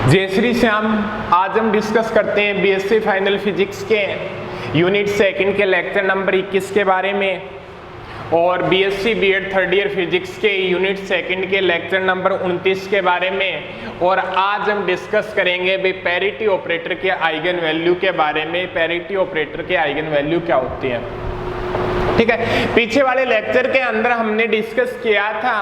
जय श्री श्याम। आज हम डिस्कस करते हैं बीएससी फाइनल फिजिक्स के यूनिट सेकंड के लेक्चर नंबर 21 के बारे में और BSc BEd third year physics के यूनिट सेकंड के लेक्चर नंबर 29 के बारे में। और आज हम डिस्कस करेंगे भी पैरिटी ऑपरेटर के आइगन वैल्यू के बारे में। पैरिटी ऑपरेटर के आइगन वैल्यू क्या होती है, ठीक है। पीछे वाले लेक्चर के अंदर हमने डिस्कस किया था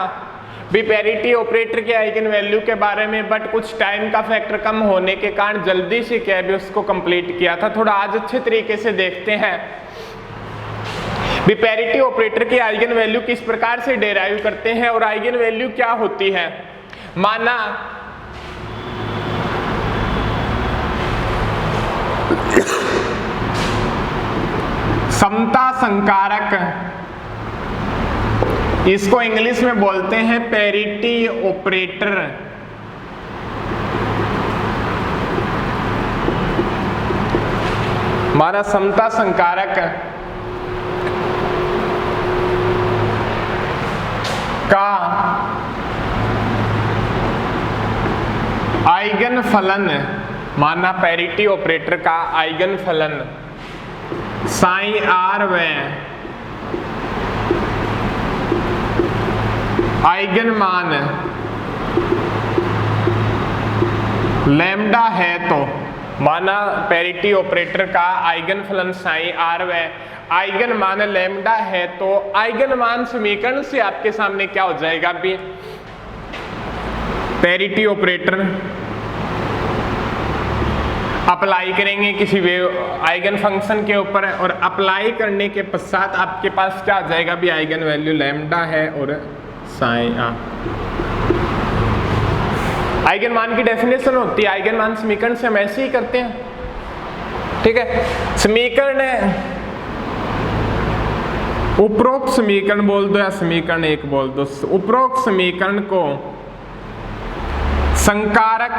भी पैरिटी ऑपरेटर के आइगन वैल्यू के बारे में, बट कुछ टाइम का फैक्टर कम होने के कारण जल्दी से क्या भी उसको कंप्लीट किया था। थोड़ा आज अच्छे तरीके से देखते हैं भी पैरिटी ऑपरेटर के आइगन वैल्यू किस प्रकार से डेराइव करते हैं और आइगन वैल्यू क्या होती है। माना समता संकारक, इसको इंग्लिश में बोलते हैं पैरिटी ऑपरेटर। हमारा समता संकारक का आइगन फलन, माना पैरिटी ऑपरेटर का आइगन फलन साइन आर व आइगन मान लैम्डा है, तो माना पैरिटी ऑपरेटर का आइगन फलन साइन आर व आइगन मान लैम्डा है, तो आइगन मान समीकरण से आपके सामने क्या हो जाएगा भी पैरिटी ऑपरेटर अप्लाई करेंगे किसी आइगन फंक्शन के ऊपर और अप्लाई करने के पश्चात आपके पास क्या आ जाएगा भी आइगन वैल्यू लैम्डा है और साइन आर। आइगन मान की डेफिनेशन होती है, आइगन मान समीकरण से हम ऐसे ही करते हैं, ठीक है। समीकरण उपरोक्त समीकरण बोल दो या समीकरण एक बोल दो, उपरोक्त समीकरण को संकारक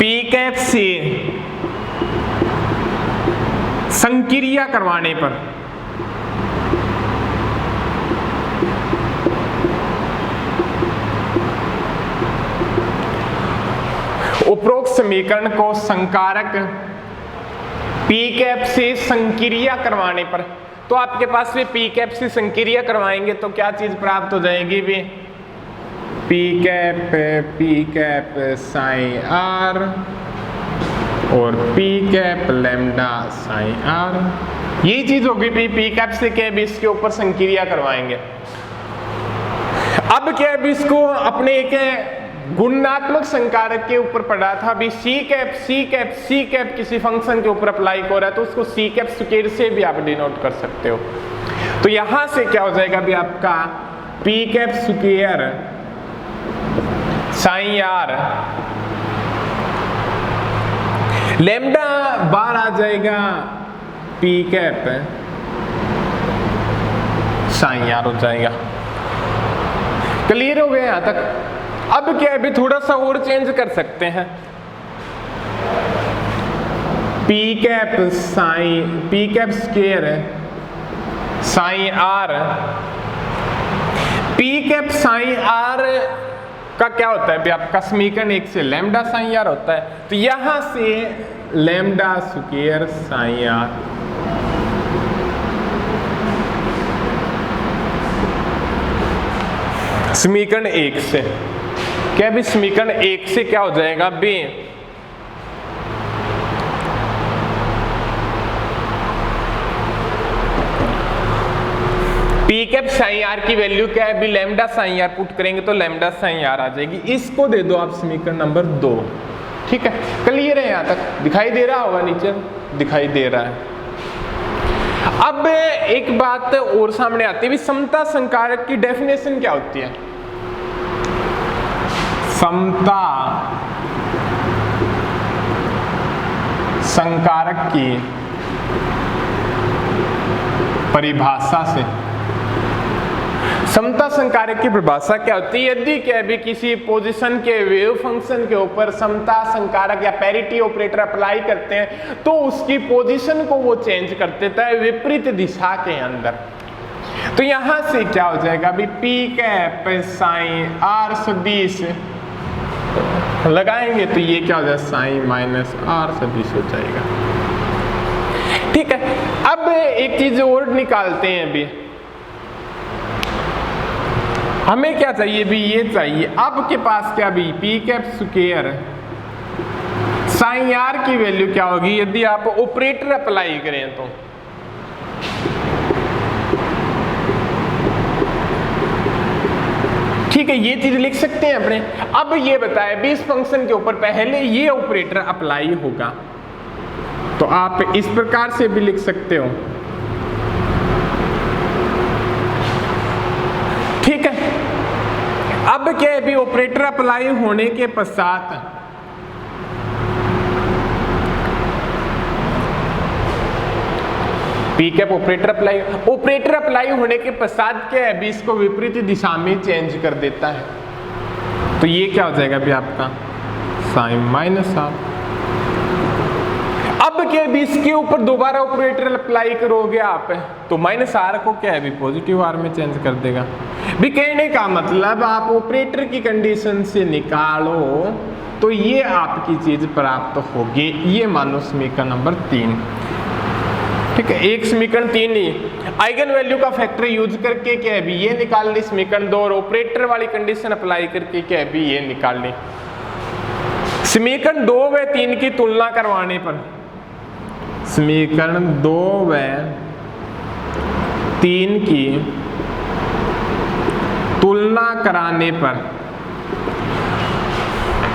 पी कैप से संक्रिया करवाने पर उपरोक्त समीकरण को संकारक पी कैप से संक्रिया करवाने पर, तो आपके पास भी पी कैप से संक्रिया करवाएंगे तो क्या चीज प्राप्त हो जाएगी भी पी कैप साइन आर और P cap lambda sine R, यही चीज होगी भी पी कैप से क्या भी इसके ऊपर संक्रिया करवाएंगे। अब क्या भी इसको अपने एक गुणात्मक संकारक के ऊपर पढ़ा था भी सी कैप किसी फंक्शन के ऊपर अप्लाई हो रहा है तो उसको सी कैप स्क्वायर से भी आप डिनोट कर सकते हो। तो यहां से क्या हो जाएगा भी आपका P cap square sign R lambda bar आ जाएगा पी कैप साइन आर हो जाएगा। क्लियर हो गया यहां तक। अब क्या है थोड़ा सा और चेंज कर सकते हैं, P cap square sign R, P cap sine R का क्या होता है भी आपका समीकरण एक से लैम्डा साइन आर होता है, तो यहां से लैम्डा स्क्वायर साइन आर समीकरण एक से क्या भी समीकरण एक से क्या हो जाएगा B P cap sine R की वैल्यू क्या है भी लैम्डा साइन आर पुट करेंगे तो लैम्डा साइन आर आ जाएगी। इसको दे दो आप समीकरण नंबर 2, ठीक है। क्लियर है यहां तक, दिखाई दे रहा होगा, नीचे दिखाई दे रहा है। अब एक बात और सामने आती है भी समता संकारक की डेफिनेशन क्या होती है। समता संकारक की परिभाषा से, समता संकारक की परिभाषा क्या होती है, यदि क्या भी किसी पोजीशन के वेव फंक्शन के ऊपर समता संकारक या पैरिटी ऑपरेटर अप्लाई करते हैं तो उसकी पोजीशन को वो चेंज कर देता है विपरीत दिशा के अंदर। तो यहां से क्या हो जाएगा अभी पी कैप साइन आर सदिश लगाएंगे तो ये क्या हो जाएगा, साइन माइनस आर से 20 हो जाएगा। ठीक है, अब एक चीज और निकालते हैं। अभी हमें क्या चाहिए भी, ये चाहिए आपके पास क्या भी, P cap square sign R की वैल्यू क्या होगी यदि आप ऑपरेटर अप्लाई करें तो। ठीक है, ये चीज लिख सकते हैं अपने। अब ये बताए भी इस फंक्शन के ऊपर पहले ये ऑपरेटर अप्लाई होगा, तो आप इस प्रकार से भी लिख सकते हो। ठीक है, अब क्या है भी ऑपरेटर अप्लाई होने के पश्चात पी कैप ऑपरेटर अप्लाई होने के पश्चात क्या है भी इसको विपरीत दिशा में चेंज कर देता है, तो ये क्या हो जाएगा भी आपका साइन माइनस आर। अब क्या है भी इसके ऊपर दोबारा ऑपरेटर अप्लाई करोगे आप तो माइनस आर को क्या है भी पॉजिटिव आर में चेंज कर देगा। भी कहने का मतलब आप ऑपरेटर की कंडीशन से निकालो तो ये आपकी चीज प्राप्त होगी। ये मानो समीकरण नंबर 3। ठीक है, एक समीकरण 3 ही आइगन वैल्यू का फैक्टर यूज करके क्या है भी ये निकाल ली समीकरण 2, और ऑपरेटर वाली कंडीशन अप्लाई करके क्या है भी ये निकाल ली। समीकरण 2 व 3 की तुलना करवाने पर, समीकरण 2 व 3 की तुलना कराने पर,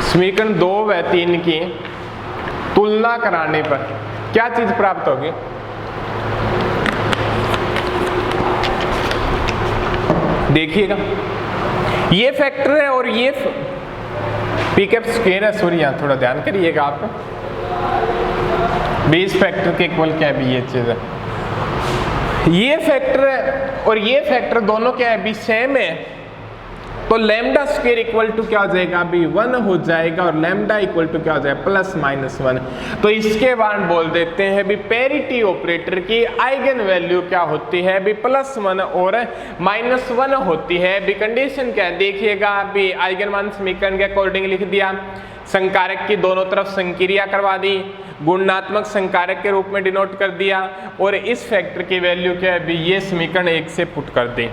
समीकरण 2 व 3 की तुलना कराने पर क्या चीज प्राप्त होगी, देखिएगा ये फैक्टर है और ये पी कैप स्क्वायर है। सॉरी, यहाँ थोड़ा ध्यान करिएगा आप, बेस फैक्टर के इक्वल क्या है भी ये चीज है। ये फैक्टर है और ये फैक्टर दोनों क्या है भी सेम है, तो लैम्डा स्क्वायर इक्वल टू क्या हो जाएगा अभी 1 हो जाएगा, और लैम्डा इक्वल टू क्या हो जाएगा प्लस माइनस 1। तो इसके बाद बोल देते हैं भी पैरिटी ऑपरेटर की आइगन वैल्यू क्या होती है भी +1 और -1 होती है। भी कंडीशन क्या है देखिएगा, अभी आइगन मान समीकरण के अकॉर्डिंग लिख दिया, संकारक की दोनों तरफ संक्रिया करवा दी, गुणात्मक संकारक के रूप में डिनोट कर दिया, और इस फैक्टर की वैल्यू क्या है भी ये समीकरण 1 से पुट कर दी,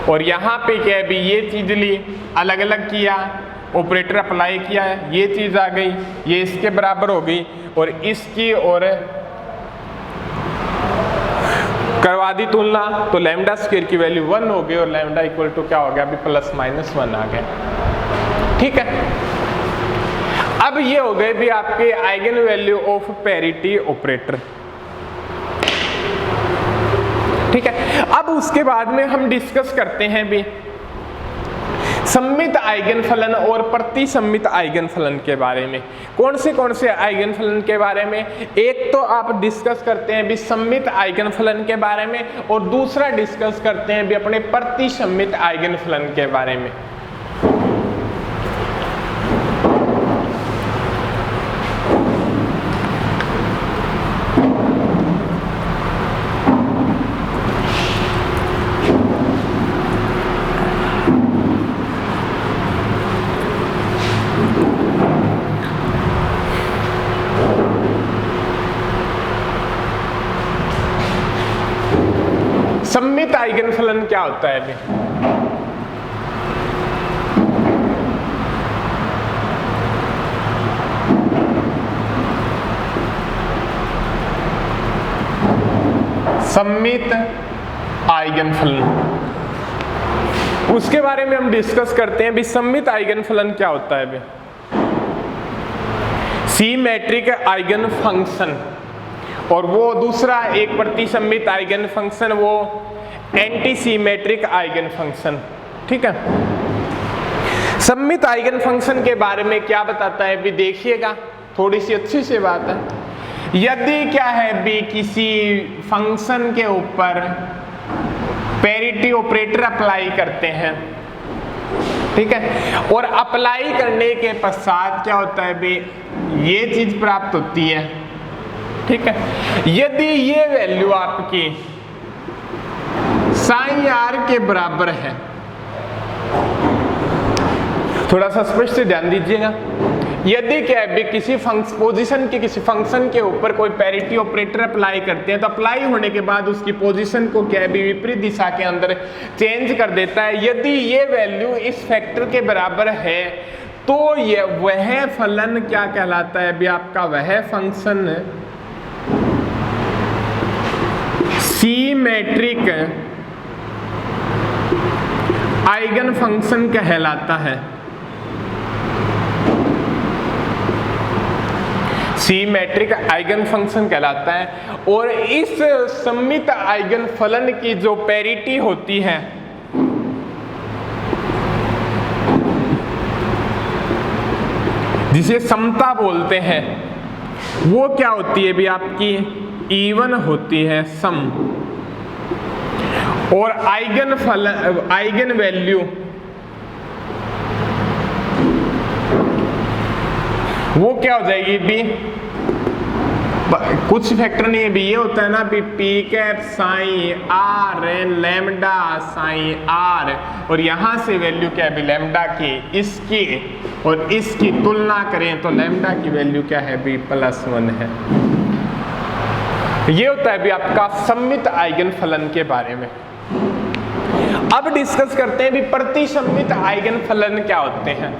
और यहाँ पे क्या है भी ये चीज ली, अलग अलग किया, ऑपरेटर अप्लाई किया है, ये चीज आ गई, ये इसके बराबर हो गई, और इसकी और करवा दी तुलना, तो लैम्डा स्क्वायर की वैल्यू 1 हो गई और लैम्डा इक्वल टू क्या हो गया अभी +-1 आ गया। ठीक है, अब ये हो गए भी आपके eigen value of parity operator. ठीक है, अब उसके बाद में हम डिस्कस करते हैं भी सममित आइगन फलन और प्रतिसम्मित आइगन फलन के बारे में। कौन से आइगन फलन के बारे में, एक तो आप डिस्कस करते हैं भी सममित आइगन फलन के बारे में, और दूसरा डिस्कस करते हैं भी अपने प्रतिसम्मित आइगन फलन के बारे में। सममित आइगन फलन क्या होता है अभी, सममित आइगन फलन, उसके बारे में हम डिस्कस करते हैं भी सममित आइगन फलन क्या होता है अभी। सिमेट्रिक आइगन फंक्शन, और वो दूसरा एक प्रतिसम्मित आइगन फंक्शन वो एंटी सिमेट्रिक आइगन फंक्शन। ठीक है, सममित आइगन फंक्शन के बारे में क्या बताता है भी देखिएगा, थोड़ी सी अच्छी सी बात है। यदि क्या है भी किसी फंक्शन के ऊपर पैरिटी ऑपरेटर अप्लाई करते हैं, ठीक है, और अप्लाई करने के पश्चात क्या होता है भी ये चीज प्राप्त होती है। ठीक है, यदि ये वैल्यू आपकी साइन आर के बराबर है थोड़ा सा स्पष्ट से ध्यान दीजिएगा। यदि क्या है किसी पोजीशन के किसी फंक्शन के ऊपर कोई पैरिटी ऑपरेटर अप्लाई करते हैं तो अप्लाई होने के बाद उसकी पोजीशन को क्या है विपरीत दिशा के अंदर चेंज कर देता है। यदि ये वैल्यू इस फैक्टर के बराबर है तो ये वह फलन क्या कहलाता है भी आपका, वह फंक्शन सिमेट्रिक आइगन फंक्शन कहलाता है। सिमेट्रिक आइगन फंक्शन कहलाता है। और इस सममित आइगन फलन की जो पैरिटी होती है जिसे समता बोलते हैं, वो क्या होती है भी आपकी इवन होती है, सम। और आइगन वैल्यू वो क्या हो जाएगी भी, कुछ फैक्टर नहीं है भी, ये होता है ना भी P cap sine R lambda sine R, और यहां से वैल्यू क्या है भी लैम्डा की, इसकी और इसकी तुलना करें तो लैम्डा की वैल्यू क्या है भी +1 है। ये होता है भी आपका सममित आइगन फलन के बारे में। अब डिस्कस करते हैं भी प्रतिसम्मित आइगन फलन क्या होते हैं।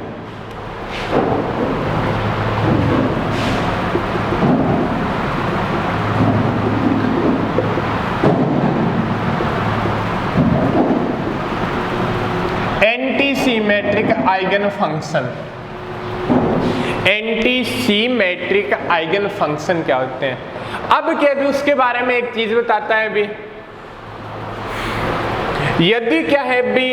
Antisymmetric eigen function, antisymmetric eigen function क्या होते हैं। अब क्या भी उसके बारे में एक चीज बताता है भी, यदि क्या है भी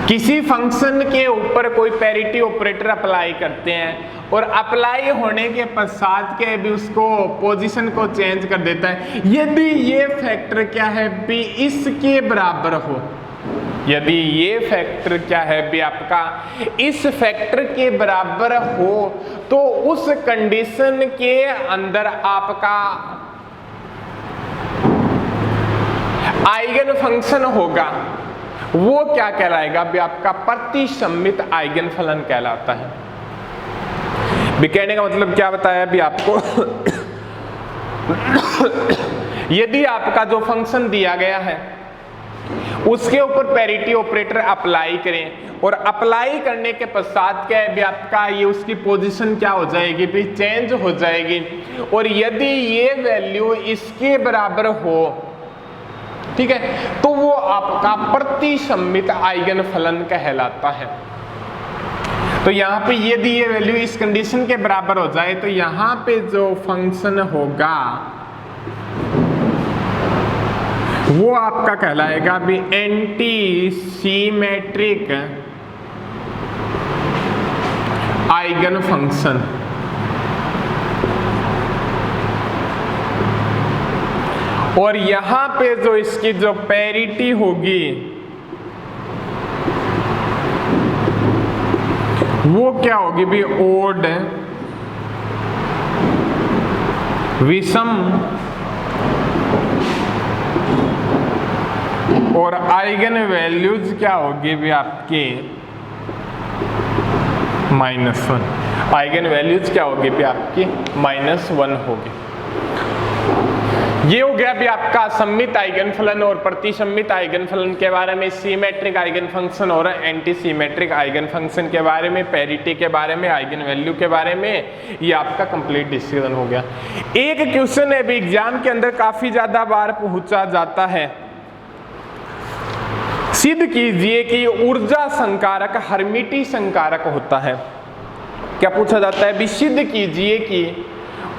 किसी फंक्शन के ऊपर कोई पैरिटी ऑपरेटर अप्लाई करते हैं और अप्लाई होने के पश्चात क्या है भी उसको पोजीशन को चेंज कर देता है, यदि ये फैक्टर क्या है भी इसके बराबर हो, यदि ये फैक्टर क्या है भी आपका इस फैक्टर के बराबर हो तो उस कंडीशन के अंदर आपका आइगन फंक्शन होगा, वो क्या कहलाएगा भी आपका प्रतिसम्मित आइगन फलन कहलाता है। भी कहने का मतलब क्या बताया भी आपको यदि आपका जो फंक्शन दिया गया है उसके ऊपर पैरिटी ऑपरेटर अप्लाई करें और अप्लाई करने के पश्चात क्या है भी आपका ये उसकी पोजीशन क्या हो जाएगी भी चेंज हो जाएगी, और यदि ये वैल्यू इसके बराबर हो, ठीक है, तो वो आपका प्रतिसम्मित आइगन फलन कहलाता है। तो यहाँ पे यदि ये वैल्यू इस कंडीशन के बराबर हो जाए तो यहाँ पे जो फंक्शन होगा वो आपका कहलाएगा भी एंटी सिमेट्रिक आइगन फंक्शन। और यहां पे जो इसकी जो पैरिटी होगी वो क्या होगी भी ओड विषम और आइगन वैल्यूज क्या होगी भी आपकी -1। आइगन वैल्यूज क्या होगी भी आपकी -1 होगी। ये हो गया भी आपका सम्मित आइगन फलन और प्रतिसम्मित आइगन फलन के बारे में, सिमेट्रिक आइगन फंक्शन और एंटी सिमेट्रिक आइगन फंक्शन के बारे में, पैरिटी के बारे में, आइगन वैल्यू के बारे में, ये आपका कंप्लीट डिस्कशन हो गया। एक क्वेश्चन है भी एग्जाम के अंदर काफी ज्यादा बार पूछा जाता है, सिद्ध कीजिए कि ऊर्जा संकारक हर्मिटी संकारक होता है। क्या पूछा जाता है भी सिद्ध कीजिए कि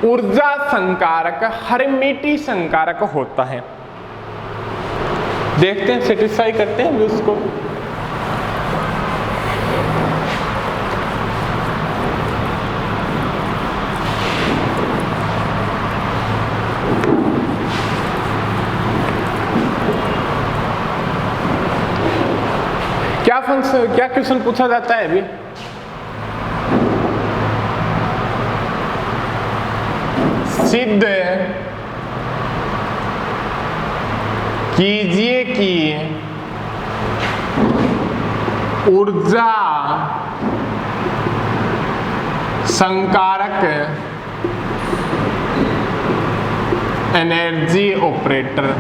ऊर्जा संकारक हर्मिटी संकारक होता है। देखते हैं, सेटिस्फाई करते हैं उसको। क्या क्वेश्चन पूछा जाता है अभी? सिद्ध कीजिए कि ऊर्जा संकारक एनर्जी ऑपरेटर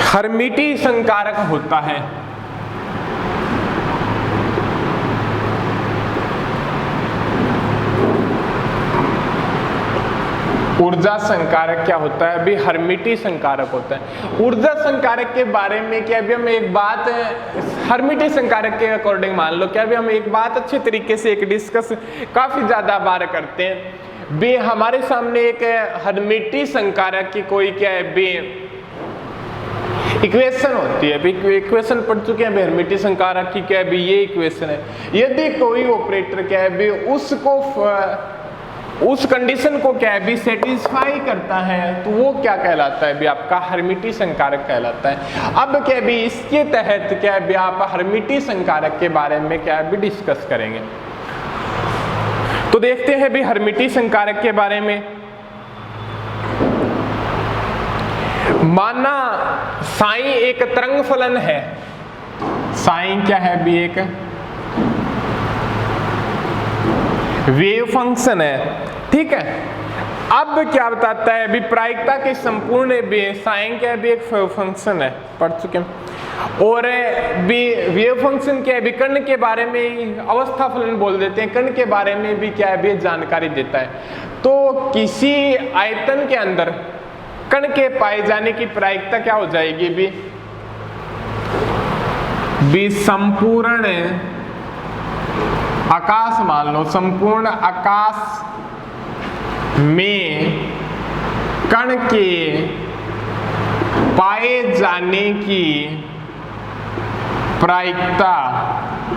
हर्मिटी संकारक होता है। ऊर्जा संकारक क्या होता है? अभी हर्मिटी संकारक होता है। ऊर्जा संकारक के बारे में क्या अभी हम एक बात हर्मिटी संकारक के अकॉर्डिंग मान लो क्या अभी हम एक बात अच्छे तरीके से एक डिस्कस काफी ज्यादा बार करते हैं भी हमारे सामने एक हर्मिटी संकारक की कोई क्या है भी इक्वेशन होती है। अभी इक्वेशन पढ़ चुके हैं हर्मिटी संकारक की क्या है भी ये इक्वेशन है। यदि कोई ऑपरेटर क्या है भी उसको उस कंडीशन को क्या है भी सेटिस्फाई करता है तो वो क्या कहलाता है भी आपका हर्मिटी संकारक कहलाता है। अब क्या भी इसके तहत क्या है भी आप हर्मिटी संकारक के बारे में क्या है भी डिस्कस करेंगे। तो देखते हैं भी हर्मिटी संकारक के बारे में। माना साइन एक तरंग फलन है। साइन क्या है भी एक वेव फंक्शन है, ठीक है। अब क्या बताता है अभी प्रायिकता के संपूर्ण साइन क्या है भी एक फंक्शन है, पढ़ चुके हैं। और वेव फंक्शन क्या है भी कण के बारे में अवस्था फलन बोल देते हैं, कण के बारे में भी क्या है भी जानकारी देता है। तो किसी आयतन के अंदर कण के पाए जाने की प्रायिकता क्या हो जाएगी भी संपूर्ण आकाश मान लो, संपूर्ण आकाश में कण के पाए जाने की प्रायिकता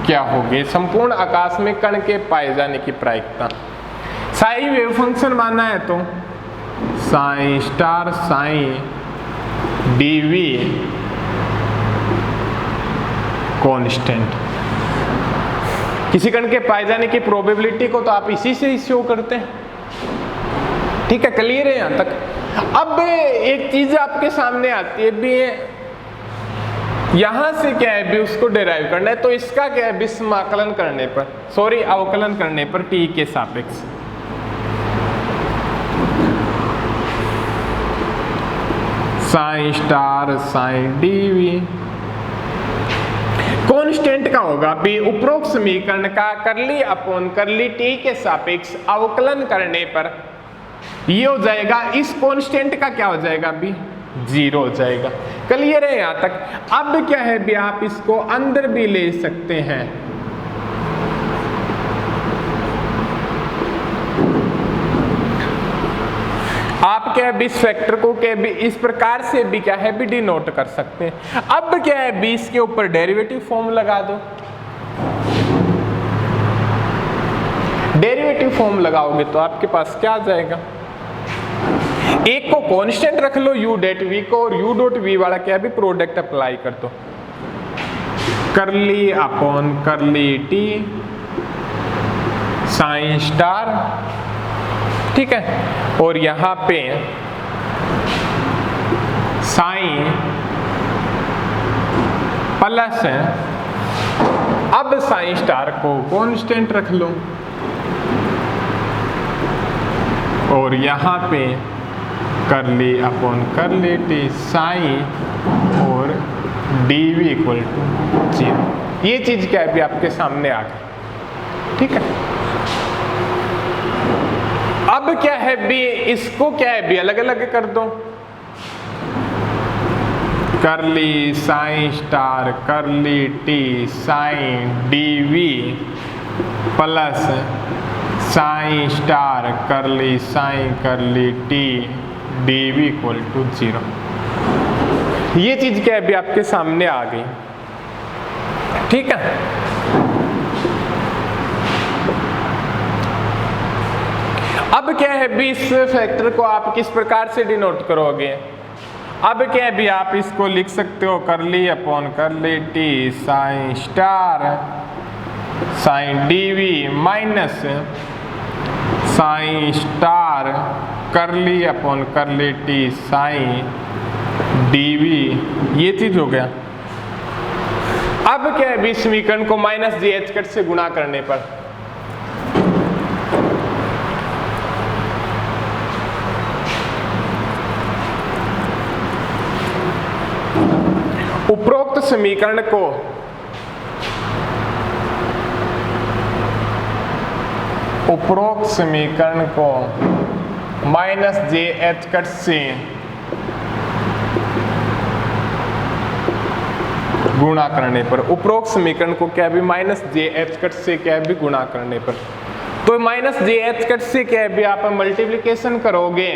क्या होगी? संपूर्ण आकाश में कण के पाए जाने की प्रायिकता। साइन वेव फंक्शन मानना है तो sine star sign DV constant. किसी कण के पाए जाने की प्रोबेबिलिटी को तो आप इसी से ही शो करते हैं, ठीक है। क्लियर है यहां तक। अब एक चीज आपके सामने आती है भी यहां से क्या है भी उसको डिराइव करना है तो इसका क्या है भी समाकलन करने पर अवकलन करने पर टी के सापेक्ष sine star sign DV constant का होगा भी उपरोक्त समीकरण का करली अपॉन करली टी के सापेक्ष अवकलन करने पर ये हो जाएगा, इस कांस्टेंट का क्या हो जाएगा भी 0 हो जाएगा। क्लियर है यहां तक। अब क्या है भी आप इसको अंदर भी ले सकते हैं। आप क्या है भी इस फैक्टर को क्या भी इस प्रकार से भी क्या है भी डिनोट कर सकते हैं। अब क्या है भी इसके ऊपर डेरिवेटिव फॉर्म लगा दो। डेरिवेटिव फॉर्म लगाओगे तो आपके पास क्या आ जाएगा, एक को कांस्टेंट रख लो u डॉट v को और u डॉट v वाला क्या भी प्रोडक्ट अप्लाई कर दो, करली upon curly T sine star, ठीक है। और यहां पे साइन प्लस है। अब साइन स्टार को कांस्टेंट रख लो और यहां पे करली अपॉन करली टी साइन और डीवी इक्वल टू 0। ये चीज क्या है भी आपके सामने आ गई, ठीक है। अब क्या है भी इसको क्या है भी अलग अलग कर दो, curly sine star curly T sine DV plus sine star curly sine curly T DV equal to 0। ये चीज क्या है भी आपके सामने आ गई, ठीक है। अब क्या है भी इस फैक्टर को आप किस प्रकार से डिनोट करोगे? अब क्या है भी आप इसको लिख सकते हो curly upon curly T sine star sign DV minus sine star curly upon curly T sine DV, ये चीज हो गया। अब क्या है भी समीकरण को माइनस जे एच कट से गुणा करने पर उपरोक्त समीकरण को माइनस जे एच कट से गुणा करने पर, उपरोक्त समीकरण को क्या भी माइनस जे एच कट से क्या भी गुणा करने पर, तो माइनस जे एच कट से क्या भी आप मल्टीप्लिकेशन करोगे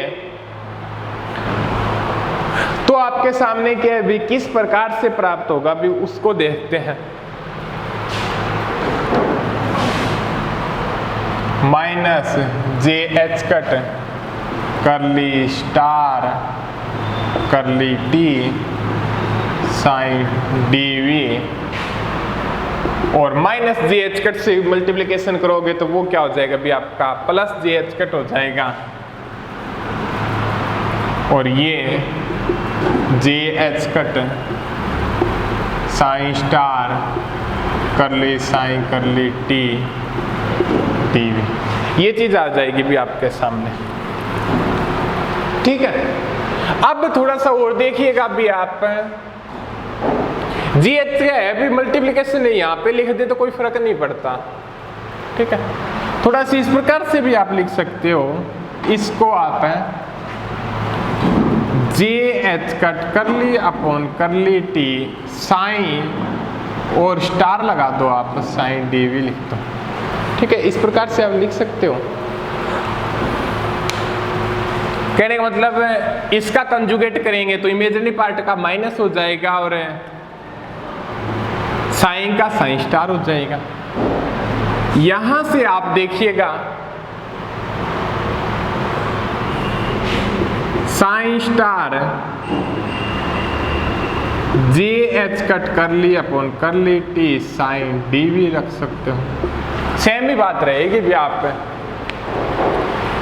तो आपके सामने क्या है भी किस प्रकार से प्राप्त होगा भी उसको देखते हैं। माइनस जे एच कट करली star curly T sine DV और माइनस जे एच कट से मल्टीप्लिकेशन करोगे तो वो क्या हो जाएगा भी आपका प्लस जे एच कट हो जाएगा और ये जे H cut sign star curly sine curly T TV, ये चीज आ जाएगी भी आपके सामने। ठीक है, अब थोड़ा सा और देखिएगा भी आप जी एच क्या है भी मल्टीप्लिकेशन है, यहाँ पे लिख दे तो कोई फर्क नहीं पड़ता। ठीक है, थोड़ा सा इस प्रकार से भी आप लिख सकते हो, इसको आप जे H cut curly upon curly T sign और स्टार लगा दो आप, साइन डीवी लिख दो। ठीक है, इस प्रकार से आप लिख सकते हो। कहने का मतलब इसका कंजुगेट करेंगे तो इमेजिनरी पार्ट का माइनस हो जाएगा और साइन का साइन स्टार हो जाएगा। यहां से आप देखिएगा साइन स्टार जे H cut curly upon curly T sine DV रख सकते हो। सेम ही बात रहेगी भी आप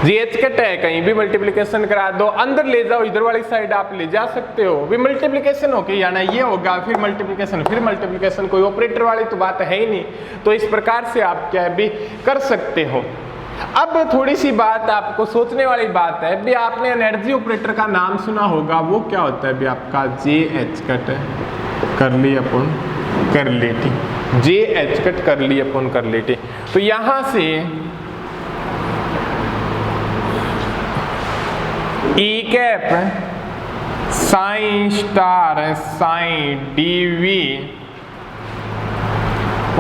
जी एच कट है कहीं भी मल्टीप्लिकेशन करा दो, अंदर ले जाओ, इधर वाली साइड आप ले जा सकते हो। भी मल्टीप्लिकेशन हो के यानी ये होगा, फिर मल्टीप्लिकेशन कोई ऑपरेटर वाली तो बात है ही नहीं। तो इस प्रकार से आप क्या भी कर सकते हो। अब थोड़ी सी बात आपको सोचने वाली बात है भी आपने एनर्जी ऑपरेटर का नाम सुना होगा, वो क्या होता है भी आपका J H cut curly upon curly T, J H cut curly upon curly T. तो यहां से E cap sign star sign DV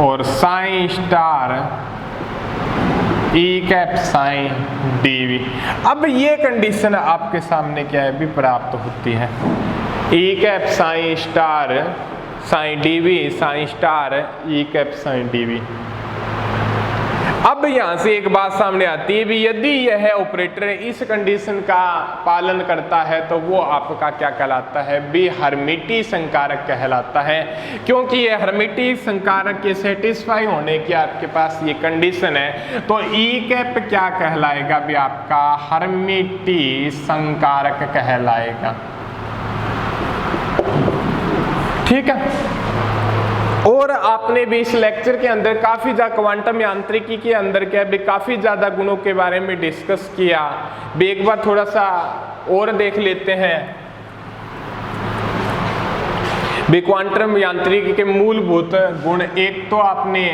और sign star E cap sign DV. अब ये कंडीशन आपके सामने क्या है भी प्राप्त होती है। E cap sign star sign DV sign star E cap sign DV. अब यहां से एक बात सामने आती है भी यदि यह ऑपरेटर इस कंडीशन का पालन करता है तो वो आपका क्या कहलाता है भी हर्मिटी संकारक कहलाता है, क्योंकि ये हर्मिटी संकारक के सेटिस्फाई होने की आपके पास ये कंडीशन है। तो ई कैप क्या कहलाएगा भी आपका हर्मिटी संकारक कहलाएगा। ठीक है, और आपने भी इस लेक्चर के अंदर काफ़ी ज़्यादा क्वांटम यांत्रिकी के अंदर क्या भी काफ़ी ज़्यादा गुणों के बारे में डिस्कस किया। भी एक बार थोड़ा सा और देख लेते हैं भी क्वांटम यांत्रिकी के मूलभूत गुण। एक तो आपने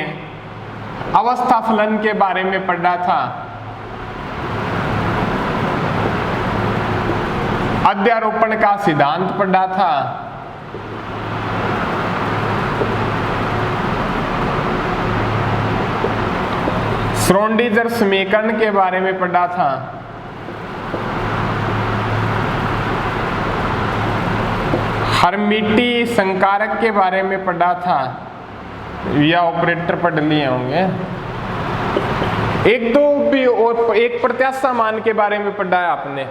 अवस्था फलन के बारे में पढ़ा था, अध्यारोपण का सिद्धांत पढ़ा था, श्रोडिंगर समीकरण के बारे में पढ़ा था, हर्मिटी संकारक के बारे में पढ़ा था, या ऑपरेटर पढ़ लिए होंगे। एक दो भी और एक प्रत्याशा मान के बारे में पढ़ा है आपने।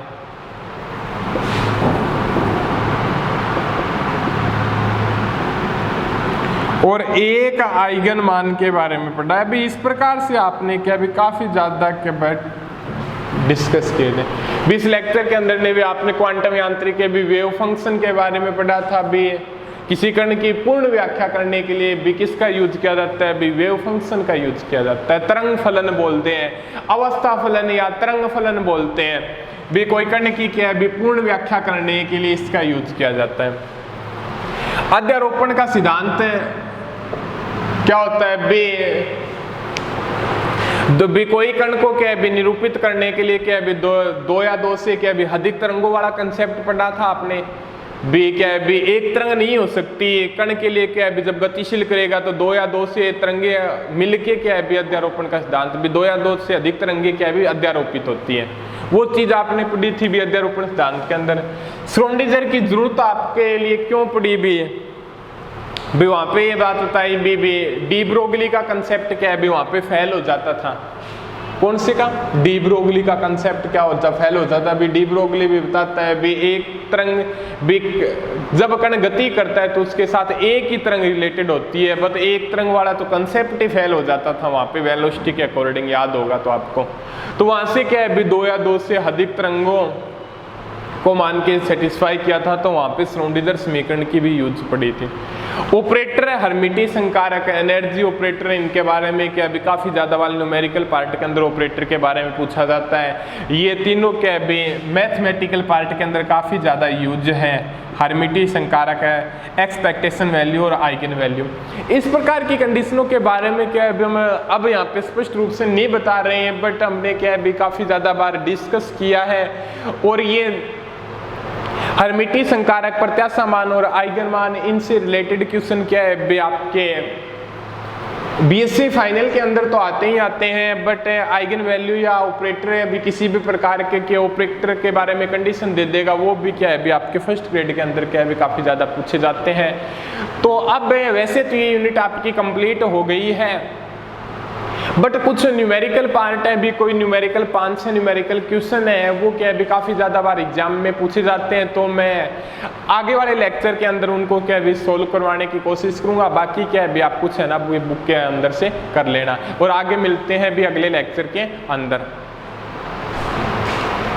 और एक आइगन मान के बारे में पढ़ा है। अभी इस प्रकार से आपने क्या भी काफी ज्यादा के बैठ डिस्कस किए थे। भी इस लेक्चर के अंदर ने भी आपने क्वांटम यांत्रिक के भी वेव फंक्शन के बारे में पढ़ा था। भी किसी कण की पूर्ण व्याख्या करने के लिए भी किसका यूज किया जाता है, भी वेव फंक्शन का यूज किया जाता है। तरंग फलन बोलते हैं, अवस्था फलन या तरंग फलन बोलते हैं। भी कोई कण की क्या है भी पूर्ण व्याख्या करने के लिए इसका यूज किया जाता है। अध्यारोपण का सिद्धांत क्या होता है, भी कोई कण को क्या भी निरूपित करने के लिए क्या भी दो या दो से क्या भी अधिक तरंगों वाला कंसेप्ट पढ़ा था आपने। भी क्या है भी एक तरंग नहीं हो सकती कण के लिए, क्या है भी जब गतिशील करेगा तो दो या दो से तरंगे मिलके क्या है भी अध्यारोपण का सिद्धांत, भी दो या दो से अधिक तरंगे क्या है भी अध्यारोपित होती है। वो चीज आपने पढ़ी थी भी अध्यारोपण सिद्धांत के अंदर। श्रोडिंगर की जरूरत आपके लिए क्यों पड़ी भी वहां पे ये बात बताई भी डी ब्रोगली का कंसेप्ट क्या है भी वहां पे फेल हो जाता था। कौन से का, डी ब्रोगली का कंसेप्ट क्या होता, फेल हो जाता। भी डी ब्रोगली भी बताता है भी एक तरंग भी जब कण गति करता है तो उसके साथ एक ही तरंग रिलेटेड होती है, बट एक तरंग वाला तो कंसेप्ट ही फेल हो जाता था वहां पे वेलोसिटी के अकॉर्डिंग, याद होगा तो आपको। तो वहां से क्या है भी दो या दो से अधिक तरंगों को मान के सेटिस्फाई किया था, तो वहां पे श्रोडिंगर समीकरण की भी यूज पड़ी थी। ऑपरेटर है हर्मिटी संकारक, एनर्जी ऑपरेटर, इनके बारे में क्या भी काफी ज्यादा वाले न्यूमेरिकल पार्ट के अंदर ऑपरेटर के बारे में पूछा जाता है। ये तीनों क्या भी मैथमेटिकल पार्ट के अंदर काफी ज्यादा यूज है। हर्मिटी संकारक है, एक्सपेक्टेशन वैल्यू और आइगन वैल्यू। इस प्रकार की कंडीशनों के बारे में क्या है हम अब यहाँ पे स्पष्ट रूप से नहीं बता रहे हैं, बट हमने क्या है भी काफी ज्यादा बार डिस्कस किया है। और ये हर्मिटी संकारक, प्रत्याशा मान और आइगन मान, इनसे रिलेटेड क्वेश्चन क्या है भी आपके बीएससी फाइनल के अंदर तो आते ही आते हैं, बट आइगन वैल्यू या ऑपरेटर अभी किसी भी प्रकार के ऑपरेटर के बारे में कंडीशन दे देगा, वो भी क्या है भी आपके फर्स्ट ग्रेड के अंदर क्या है भी काफी ज्यादा पूछे जाते हैं। तो अब वैसे तो ये यूनिट आपकी कंप्लीट हो गई है, बट कुछ न्यूमेरिकल पार्ट है भी, कोई न्यूमेरिकल 5 से न्यूमेरिकल क्वेश्चन है वो क्या है भी काफी ज्यादा बार एग्जाम में पूछे जाते हैं। तो मैं आगे वाले लेक्चर के अंदर उनको क्या है भी सोल्व करवाने की कोशिश करूंगा। बाकी क्या है भी आप कुछ है ना बुक के अंदर से कर लेना, और आगे मिलते हैं भी अगले लेक्चर के अंदर।